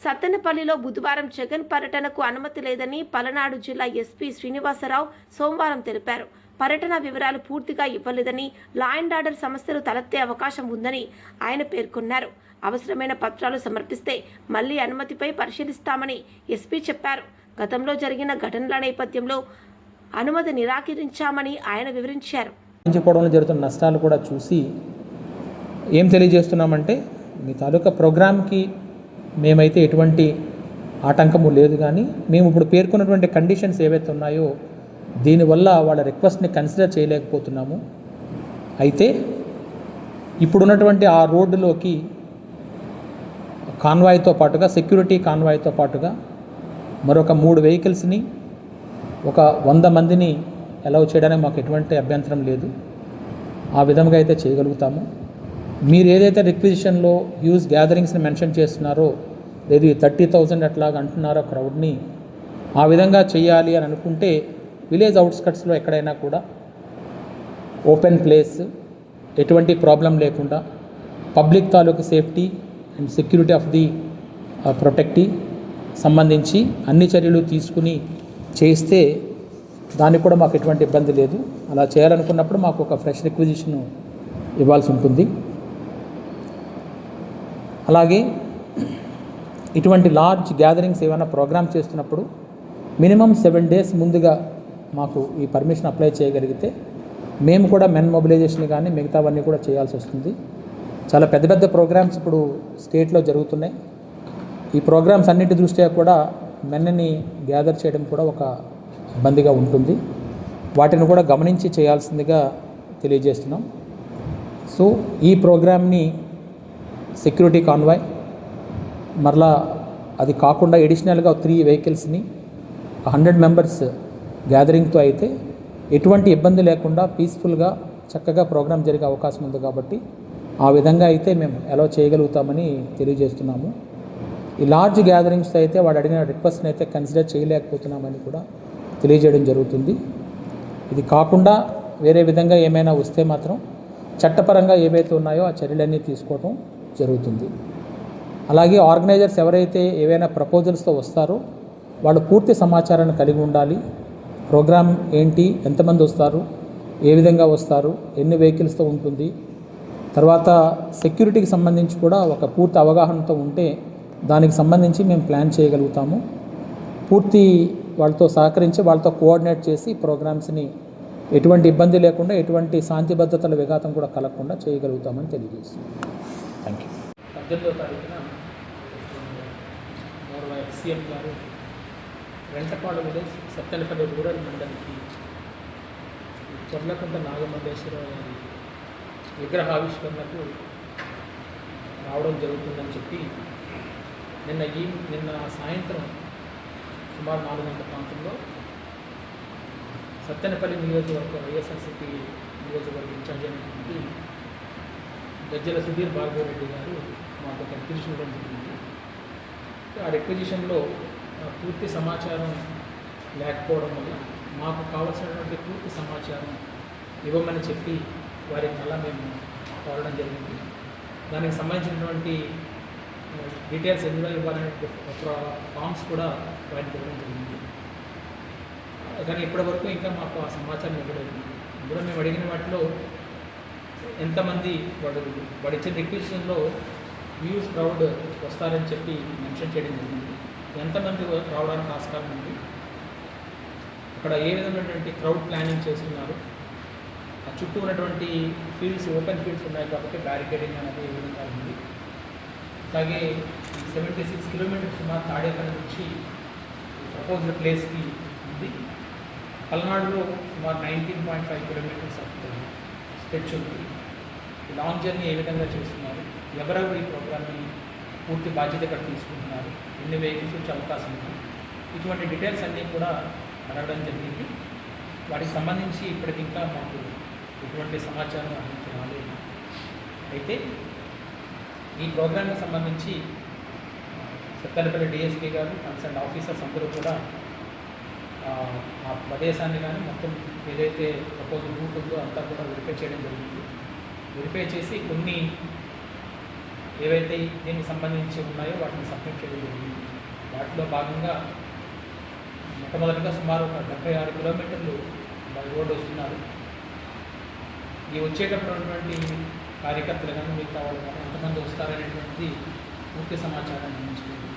సత్తెనపల్లిలో బుధవారం జగన్ పర్యటనకు అనుమతి లేదని పలనాడు జిల్లా ఎస్పీ శ్రీనివాసరావు సోమవారం తెలిపారు. పర్యటన వివరాలు పూర్తిగా ఇవ్వలేదని, లా అండ్ ఆర్డర్ సమస్యలు తలెత్తే అవకాశం ఉందని ఆయన పేర్కొన్నారు. అవసరమైన పత్రాలు సమర్పిస్తే మళ్లీ అనుమతిపై పరిశీలిస్తామని ఎస్పీ చెప్పారు. గతంలో జరిగిన ఘటనల నేపథ్యంలో అనుమతి నిరాకరించామని ఆయన వివరించారు. జరుగుతున్న నష్టాలు కూడా చూసి ఏం తెలియజేస్తున్నామంటే, మీ తాలూకా ప్రోగ్రామ్కి మేమైతే ఎటువంటి ఆటంకము లేదు, కానీ మేము ఇప్పుడు పేర్కొన్నటువంటి కండిషన్స్ ఏవైతే ఉన్నాయో దీనివల్ల వాళ్ళ రిక్వెస్ట్ని కన్సిడర్ చేయలేకపోతున్నాము. అయితే ఇప్పుడున్నటువంటి ఆ రోడ్డులోకి కాన్వాయ్తో పాటుగా, సెక్యూరిటీ కాన్వాయ్తో పాటుగా మరొక 3 వెహికల్స్ని, ఒక 100 మందిని అలౌ చేయడానికి మాకు ఎటువంటి అభ్యంతరం లేదు. ఆ విధంగా అయితే చేయగలుగుతాము. మీరు ఏదైతే రిక్విజిషన్లో హ్యూజ్ గ్యాదరింగ్స్ని మెన్షన్ చేస్తున్నారో, లేదు 30,000 అట్లాగా అంటున్నారో క్రౌడ్ని, ఆ విధంగా చేయాలి అని అనుకుంటే విలేజ్ అవుట్స్కట్స్లో ఎక్కడైనా కూడా ఓపెన్ ప్లేస్, ఎటువంటి ప్రాబ్లం లేకుండా పబ్లిక్ తాలూకు safety and security of the protectee సంబంధించి అన్ని చర్యలు తీసుకుని చేస్తే దానికి కూడా మాకు ఎటువంటి ఇబ్బంది లేదు. అలా చేయాలనుకున్నప్పుడు మాకు ఒక ఫ్రెష్ రిక్విజిషన్ ఇవ్వాల్సి ఉంటుంది. అలాగే ఇటువంటి లార్జ్ గ్యాదరింగ్స్ ఏమైనా ప్రోగ్రామ్ చేస్తున్నప్పుడు మినిమం 7 days ముందుగా మాకు ఈ పర్మిషన్ అప్లై చేయగలిగితే మేము కూడా మెన్ మొబిలైజేషన్ కానీ మిగతావన్నీ కూడా చేయాల్సి వస్తుంది. చాలా పెద్ద పెద్ద ప్రోగ్రామ్స్ ఇప్పుడు స్టేట్లో జరుగుతున్నాయి. ఈ ప్రోగ్రామ్స్ అన్నిటి దృష్ట్యా కూడా మెన్ని గ్యాదర్ చేయడం కూడా ఒక ఇబ్బందిగా ఉంటుంది. వాటిని కూడా గమనించి చేయాల్సిందిగా తెలియజేస్తున్నాం. సో ఈ ప్రోగ్రామ్ని సెక్యూరిటీ కాన్వాయ్, మరలా అది కాకుండా ఎడిషనల్గా 3 వెహికల్స్ని 100 మెంబర్స్ గ్యాదరింగ్తో అయితే ఎటువంటి ఇబ్బంది లేకుండా పీస్ఫుల్గా చక్కగా ప్రోగ్రామ్ జరిగే అవకాశం ఉంది. కాబట్టి ఆ విధంగా అయితే మేము అలౌ చేయగలుగుతామని తెలియజేస్తున్నాము. ఈ లార్జ్ గ్యాదరింగ్స్ అయితే వాడు అడిగిన రిక్వెస్ట్ని అయితే కన్సిడర్ చేయలేకపోతున్నామని కూడా తెలియజేయడం జరుగుతుంది. ఇది కాకుండా వేరే విధంగా ఏమైనా వస్తే మాత్రం చట్టపరంగా ఏవైతే ఉన్నాయో ఆ చర్యలన్నీ తీసుకోవడం జరుగుతుంది. అలాగే ఆర్గనైజర్స్ ఎవరైతే ఏవైనా ప్రపోజల్స్తో వస్తారో వాళ్ళు పూర్తి సమాచారాన్ని కలిగి ఉండాలి. ప్రోగ్రామ్ ఏంటి, ఎంతమంది వస్తారు, ఏ విధంగా వస్తారు, ఎన్ని వెహికల్స్తో ఉంటుంది, తర్వాత సెక్యూరిటీకి సంబంధించి కూడా ఒక పూర్తి అవగాహనతో ఉంటే దానికి సంబంధించి మేము ప్లాన్ చేయగలుగుతాము. పూర్తి వాళ్ళతో సహకరించి వాళ్ళతో కోఆర్డినేట్ చేసి ప్రోగ్రామ్స్ని ఎటువంటి ఇబ్బంది లేకుండా, ఎటువంటి శాంతి భద్రతల విఘాతం కూడా కలగకుండా చేయగలుగుతామని తెలియజేస్తున్నాం. Thank you. 18వ తారీఖున గౌరవ ఎక్స్సీఎం గారు వెంటపాడు విలేజ్ సత్తెనపల్లి రూరల్ మండలికి చర్లకుంట నాగమల్లేశ్వరరావు గారి విగ్రహావిష్కరణకు రావడం జరుగుతుందని చెప్పి నిన్న సాయంత్రం సుమారు 4 గంటల ప్రాంతంలో సత్తెనపల్లి నియోజకవర్గ వైఎస్ఆర్సీపీ నియోజకవర్గ ఇన్ఛార్జ్ అయినటువంటి గజ్జల సుధీర్ భార్గవరెడ్డి గారు మాకు ఒక రిక్విజిషన్ ఇవ్వడం జరిగింది. ఆ రిక్విజిషన్లో పూర్తి సమాచారం లేకపోవడం వల్ల మాకు కావాల్సినటువంటి పూర్తి సమాచారం ఇవ్వమని చెప్పి వారికి మళ్ళా మేము కోరడం జరిగింది. దానికి సంబంధించినటువంటి డీటెయిల్స్ ఎందులో ఇవ్వాలనే ఫామ్స్ కూడా వారికి ఇవ్వడం జరిగింది. కానీ ఇప్పటివరకు ఇంకా మాకు ఆ సమాచారం ఇవ్వలేదు. అందులో మేము అడిగిన వాటిలో ఎంతమంది వాడు ఇచ్చిన రిక్వెషన్లో వ్యూస్ క్రౌడ్ వస్తారని చెప్పి మెన్షన్ చేయడం జరిగింది. ఎంతమంది రావడానికి ఆస్కారం ఉంది, అక్కడ ఏ విధమైనటువంటి క్రౌడ్ ప్లానింగ్ చేస్తున్నారు, ఆ చుట్టూ ఉన్నటువంటి ఫీల్డ్స్ ఓపెన్ ఫీల్డ్స్ ఉన్నాయి కాబట్టి బ్యారికేడింగ్ అనేది ఏ విధంగా ఉంది. అలాగే 76 కిలోమీటర్స్ సుమారు తాడేపల్లి నుంచి ప్రపోజ్డ్ ప్లేస్కి ఉంది. పల్నాడులో సుమారు 19.5 కిలోమీటర్స్ స్ట్రెచ్ ఉంది. లాంగ్ జర్నీ ఏ విధంగా చేస్తున్నారు, ఎవరెవరు ఈ ప్రోగ్రామ్ని పూర్తి బాధ్యతగా తీసుకుంటున్నారు, ఎన్ని వెహికల్స్ వచ్చే అవకాశం ఉంది, ఇటువంటి డీటెయిల్స్ అన్నీ కూడా అడగడం జరిగింది. వాటికి సంబంధించి ఇప్పటికి ఇంకా మాకు ఎటువంటి సమాచారం అందించలేదు. అయితే ఈ ప్రోగ్రామ్కి సంబంధించి సత్తెనపల్లి డిఎస్పీ గారు, కన్సర్న్ ఆఫీసర్స్ అందరూ కూడా ఆ ప్రదేశాన్ని కానీ మొత్తం ఏదైతే ప్రపోజల్ రూట్ ఉందో అంతా కూడా వెరిఫై చేయడం జరిగింది. వెరిఫై చేసి కొన్ని ఏవైతే దీనికి సంబంధించి ఉన్నాయో వాటిని సబ్మిట్ చేయడం జరిగింది. వాటిలో భాగంగా మొట్టమొదటిగా సుమారు ఒక 76 కిలోమీటర్లు బై రోడ్డు వస్తున్నారు. ఈ వచ్చేటప్పుడు ఉన్నటువంటి కార్యకర్తలు కానీ మిగతా వాళ్ళు కానీ ఎంతమంది వస్తారనేటువంటిది పూర్తి సమాచారాన్ని అందించుకుంది.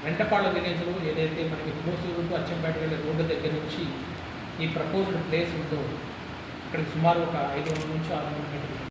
వెంటపాళ్ళ విలేజ్లో ఏదైతే మనకి హోసూరు టు అచ్చంపేట వెళ్ళే రోడ్డు దగ్గర నుంచి ఈ ప్రపోజ్డ్ ప్లేస్ ఉందో అక్కడికి సుమారు ఒక 500 నుంచి 600 మీటర్లు